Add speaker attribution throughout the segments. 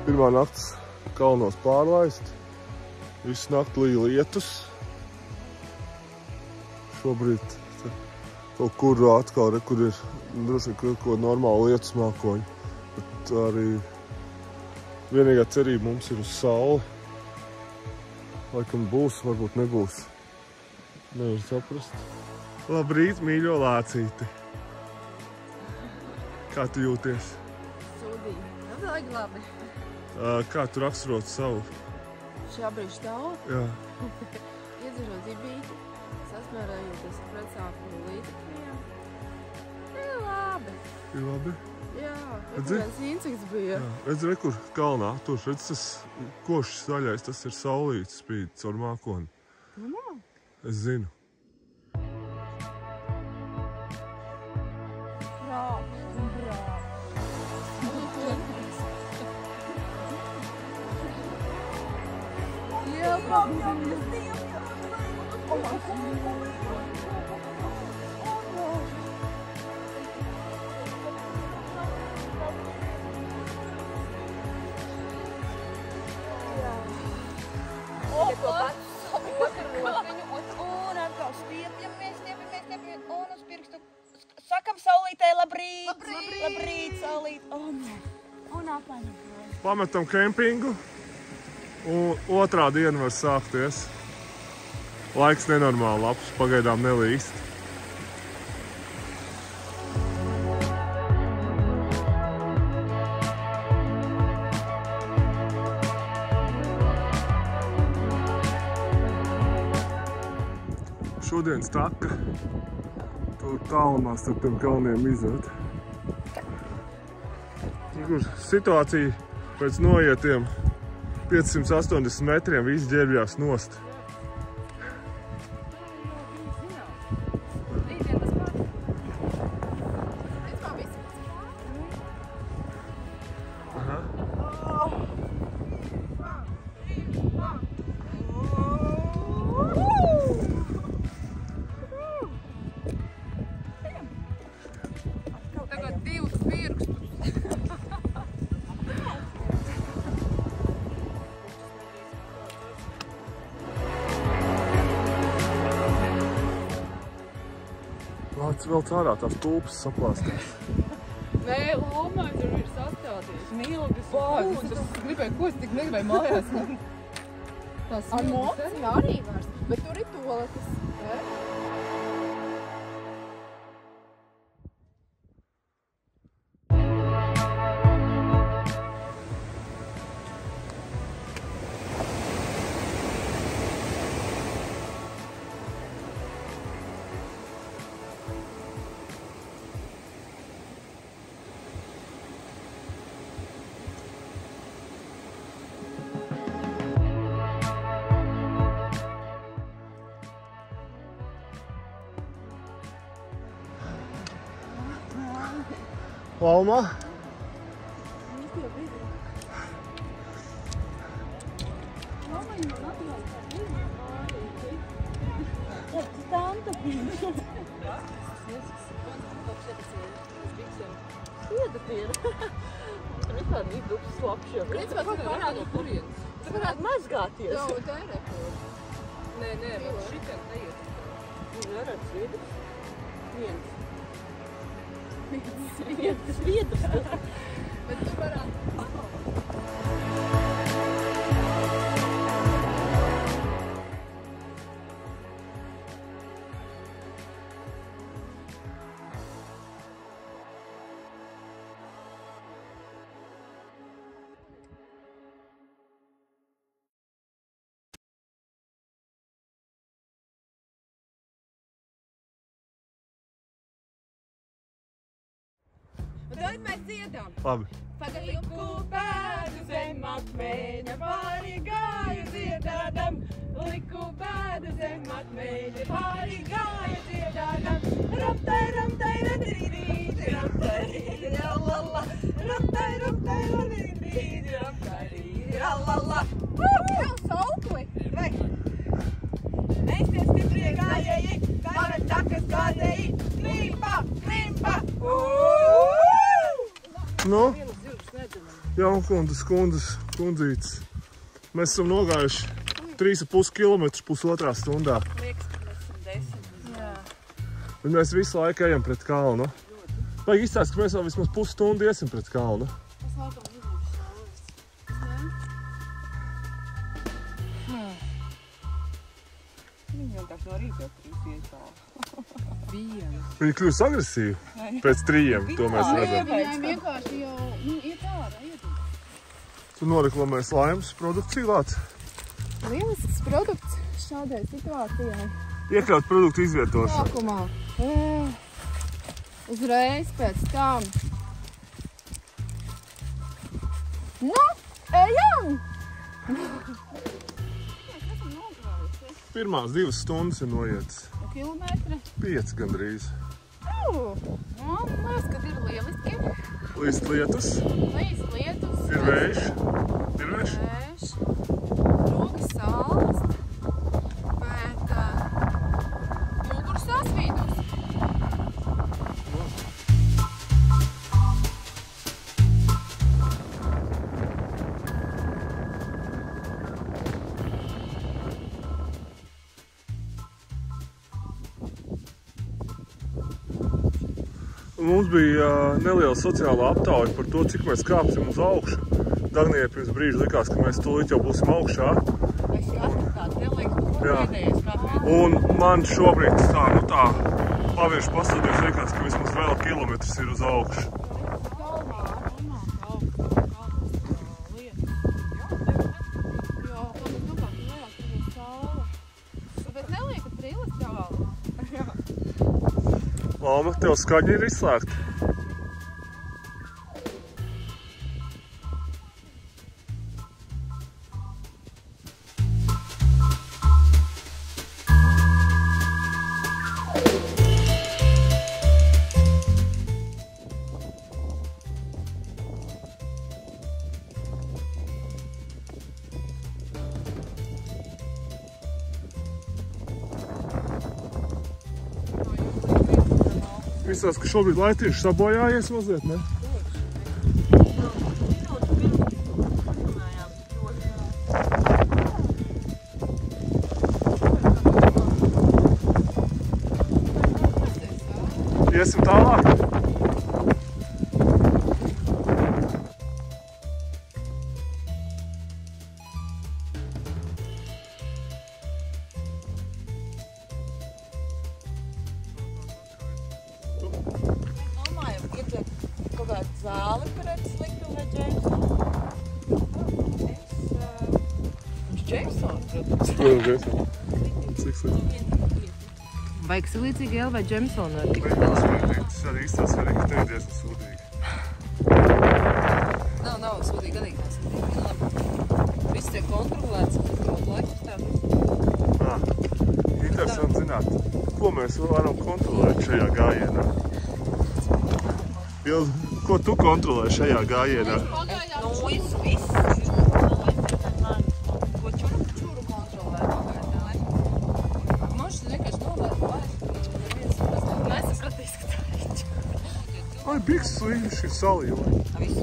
Speaker 1: Pirmā nakts kalnos pārlaist. Visu nakti līja lietus. Šobrīd kaut kur atkal, kur ir droši vien kaut ko normālu lietus mākoņu. Bet arī vienīgā cerība mums ir uz sauli. Laikam būs, varbūt nebūs. Nevar saprast. Labrīt, mīļo lācīti. Kā tu jūties?
Speaker 2: Sūdīgi. Vajag labi.
Speaker 1: Kā tu raksturot savu?
Speaker 2: Šā brīža stāvu?
Speaker 1: Jā.
Speaker 2: Iedzerot zibīti, sasmērējoties ar pretsāpju līdzekļiem. Ir labi.
Speaker 1: Ir labi?
Speaker 2: Jā,
Speaker 1: Redzi?
Speaker 2: viens insekts bija.
Speaker 1: Jā. Redzi, re, kur kalnā. Tur, redz, tas košs zaļais, tas ir saulītis spīd caur mākoni. Es zinu.
Speaker 3: Sakam saulītei labrīt! Labrīt, saulīt! Un apmaiņam.
Speaker 1: Pametam kempingu. Un otrā diena var sākties. Laiks nenormāli labs, pagaidām nelīst. Šodienas taka. Tur tālumā starp tiem kalniem izved. Situācija pēc noietiem 580 metriem visi ģērbjās nost.
Speaker 2: Tagad divus pirkstus.
Speaker 1: Lācis vēl cārā tās tulpes saplāstās.
Speaker 2: Nē, lomai tur ir sastāties. Milgas, pūdas. Es gribēju, ko es tik negribēju mājās.
Speaker 3: Ar mocinu arī vairs, bet tur ir toaletes.
Speaker 1: Palma?
Speaker 2: Tur ir tāda īdrupas slapšie. Principā, tu varētu no kurienes. Tu varētu mazgāties.
Speaker 3: Jā, un tā ir rekords.
Speaker 2: Nē, man šitien neiet. Neredz viedrs. Viens. Viedrs.
Speaker 3: Bet tu varētu... Tad mēs dziedām.
Speaker 1: Labi.
Speaker 3: Liku bēdu zem akmeņa, pāri gāju dziedādam. Liku bēdu zem akmeņa, pāri gāju dziedādam. Raptai, raptai, radīrīdi, raptai, rallala. Raptai, raptai, radīrīdi, raptai, rallala. Jau saukli! Vai? Mēs tie stiprie gājēji, kāda takas gādēji. Klimpa, klimpa!
Speaker 1: Nu?
Speaker 2: Vienas divas nedzinām.
Speaker 1: kundzītes. Mēs esam nogājuši 3,5 kilometrus pusotrā stundā.
Speaker 2: Liekas, ka mēs esam 10. Jā.
Speaker 1: Un mēs visu laiku ejam pret kalnu. Vajag izstāst, ka mēs vēl vismaz pusstundu iesim pret kalnu.
Speaker 3: Es laikam izlūšu saules.
Speaker 2: Viņi vienkārši no rīta 3 ietā.
Speaker 1: Viņi kļūst agresīvi pēc 3, to mēs redzam.
Speaker 3: Viņai vienkārši jau, iet ārā, iet.
Speaker 1: Tu noreklamēs Laimas produkciju vāc.
Speaker 3: Lielisks produkts šādai situācijai.
Speaker 1: Iekļaut produktu izvietošanu.
Speaker 3: Sākumā. Uzreiz pēc tam. Nu, ejam!
Speaker 1: Pirmās 2 stundas ir noietas.
Speaker 3: Kilometri?
Speaker 1: 5 gandrīz.
Speaker 3: Man liekas, ka ir lieliski.
Speaker 1: Līdz lietus.
Speaker 3: Līdz lietus.
Speaker 1: Ir vējš. Ir vējš.
Speaker 3: Vējš. Rūgas salst. Bet mugurs sasvīdus.
Speaker 1: Mums bija neliela sociāla aptauja par to, cik mēs kāpsim uz augšu. Dagnijai pirms brīža likās, ka mēs tūlīt jau būsim augšā.
Speaker 2: Es jau atskatāt, liekas, ka pēdējais kāpēc.
Speaker 1: Un man šobrīd tā pavirši pastoties liekas, ka vismaz vēl kilometrs ir uz augšu. Lama, tev skaņa ir izslēgta. Izsās, ka šobrīd laitiņš sabojājies mazliet, ne? Iesim tālāk.
Speaker 2: Zāle pret sliktu vai Džeimsonu? Viņš Džeimsons, protams.
Speaker 1: Cik slikti?
Speaker 2: Vajag līdzīgi L vai Džeimsonu ar tik
Speaker 1: tāds? Tas arī izstāsta arī, ka tev diezgan sūdīgi.
Speaker 2: Nav sūdīgi, gadīgi nav sūdīgi. Viss tiek kontrolēts, kaut laikus tā viss.
Speaker 1: Interesanti zināt, ko mēs varam kontrolēt šajā gājienā. Ko tu kontrolē šajā gājienā?
Speaker 2: Viss. Ko čuru kontrolē? Man šķiet vienkārši novērt vairs, ka neviens nesapratīs, ka tā ir.
Speaker 1: Ai, bikses līdzi šī salīla.
Speaker 2: Viss.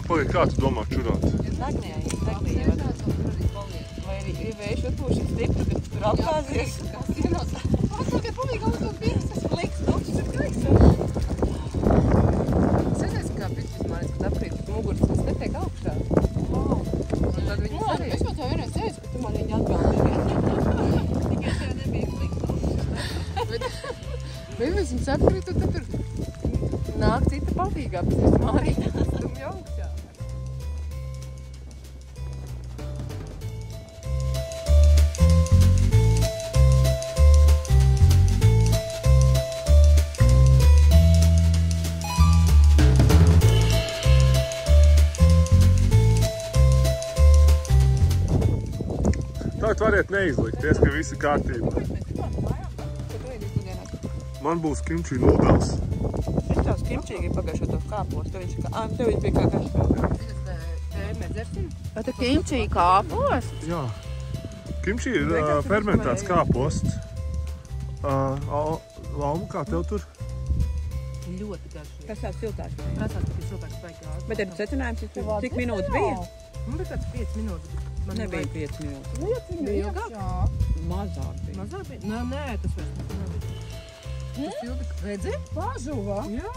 Speaker 1: Paliek, kā tu domā čurāt?
Speaker 2: Dagnijai vai arī ir vējš atpūšas stipri, bet tu tur apgāzies.
Speaker 3: Pasaka, palīgi autot bikses.
Speaker 2: Liks, tukšas ir gaiks. Kā pišķismānis, kad aprīt muguras, tas netiek augšā. Un tad viņas arī...
Speaker 3: Es jau tev vienreiz teicu, ka tu man viņu atgādīji.
Speaker 2: Tikai tev nebija kliks augšas.
Speaker 3: Bet mēs viņu saprītu, tad tur
Speaker 2: nāk cita palīgā, pēc visu mārīt, stumja augšā.
Speaker 1: Tagad variet neizlikties, ka visi kārtībā. Man būs kimči nūdels.
Speaker 2: Es tās kimči gribu pagājušo to kāpos. Tev viņš bija kā kašā. Vai te kimči kāpos?
Speaker 1: Jā. Kimči ir fermentēts kāposts. Lauma, kā tev tur?
Speaker 2: Ļoti garšīgi.
Speaker 3: Tas tāds siltāks.
Speaker 2: Prasās, ka ir siltāks baigās.
Speaker 3: Bet ir secinājums, cik minūtes bija?
Speaker 2: Man bija kāds 5 minūtes. Man
Speaker 3: Nebija 5 minūtes.
Speaker 2: Bija ilgāk?
Speaker 3: Mazāk bija.
Speaker 2: Mazāk bija? Nē, tas vairs nebija. Tas ilgi, redzi?
Speaker 3: Pažuva?
Speaker 2: Jā.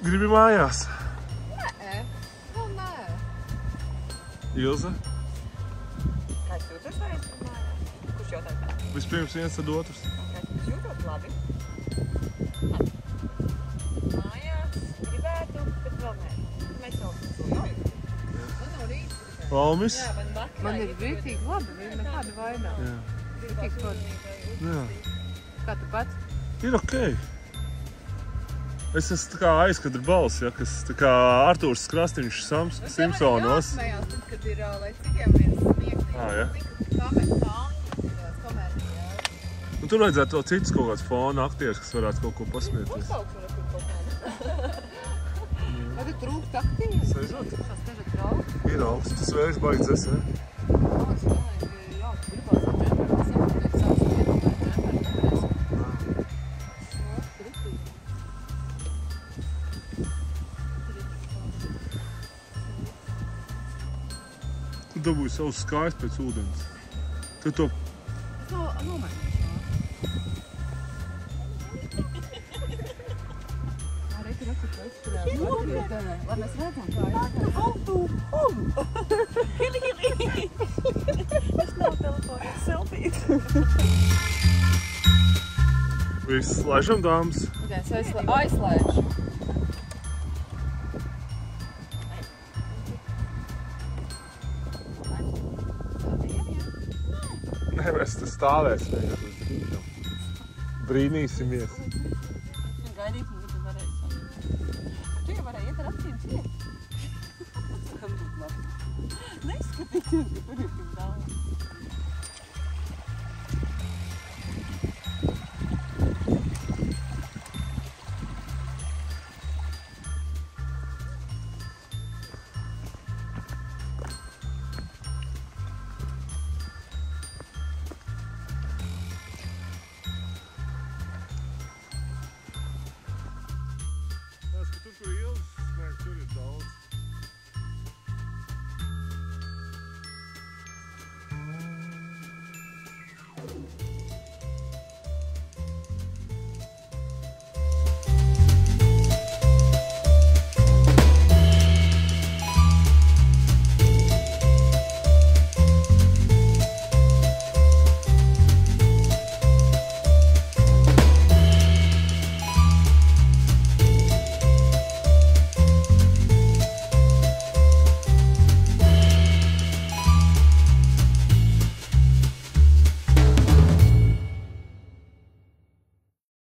Speaker 1: Gribi mājās?
Speaker 3: Nē. Nu, nē.
Speaker 1: Ilze?
Speaker 4: Kā es jūtos vairs mājās? Kurš jautāja tā?
Speaker 1: Vispirms viens, tad otrs.
Speaker 4: Kā es jūtos labi? Mājās gribētu, bet vēl nē. Mēs jau sojojam.
Speaker 3: Man no rīta.
Speaker 1: Valmis?
Speaker 4: Jā, man vakarā
Speaker 2: Man ir rītīgi labi, viņa nekāda vainā.
Speaker 1: Jā.
Speaker 2: Rītīgi forši.
Speaker 1: Jā.
Speaker 2: Kā tu pats?
Speaker 1: Ir okei. Es esmu tā kā aizkadra balss, ja, kas tā kā Artūrs Krastīņš Simpsonos.
Speaker 3: Jāsmējās, tad, kad ir, lai citiem viens sniegt.
Speaker 1: Ja? Nu, tur vajadzētu vēl citus kaut kāds fona aktieris, kas varētu kaut ko pasmieties.
Speaker 2: Vai tu trūkst aktīvi?
Speaker 1: Sēžot?
Speaker 2: Tas težat trauks?
Speaker 1: Ir augsts, tas vējš baidzes, ne?
Speaker 2: Jā, tu gribās ar džemperu, sākt sāks vienu vai džemperu, nevarēsim.
Speaker 1: Tu dabūji savus skājus pēc ūdens. Tad to...
Speaker 2: Es nomainīšu. Arī tur rakst, ka ekstra. Lai mēs redzam, kā
Speaker 4: Tas nav telefonā selfijas.
Speaker 1: Viss, laižam dāmas.
Speaker 3: Aizslēdšu.
Speaker 1: Nē, mēs te stāvēsim vienkārši uz brīdam. Brīnīsimies.
Speaker 4: Gaidīsim, ka tu varēsi. Tu jau varēji iet ar acīm ciet. Neskatīties, ka tur ir tik daudz.
Speaker 1: Tur, kur Ilzes, nē, tur ir daudz.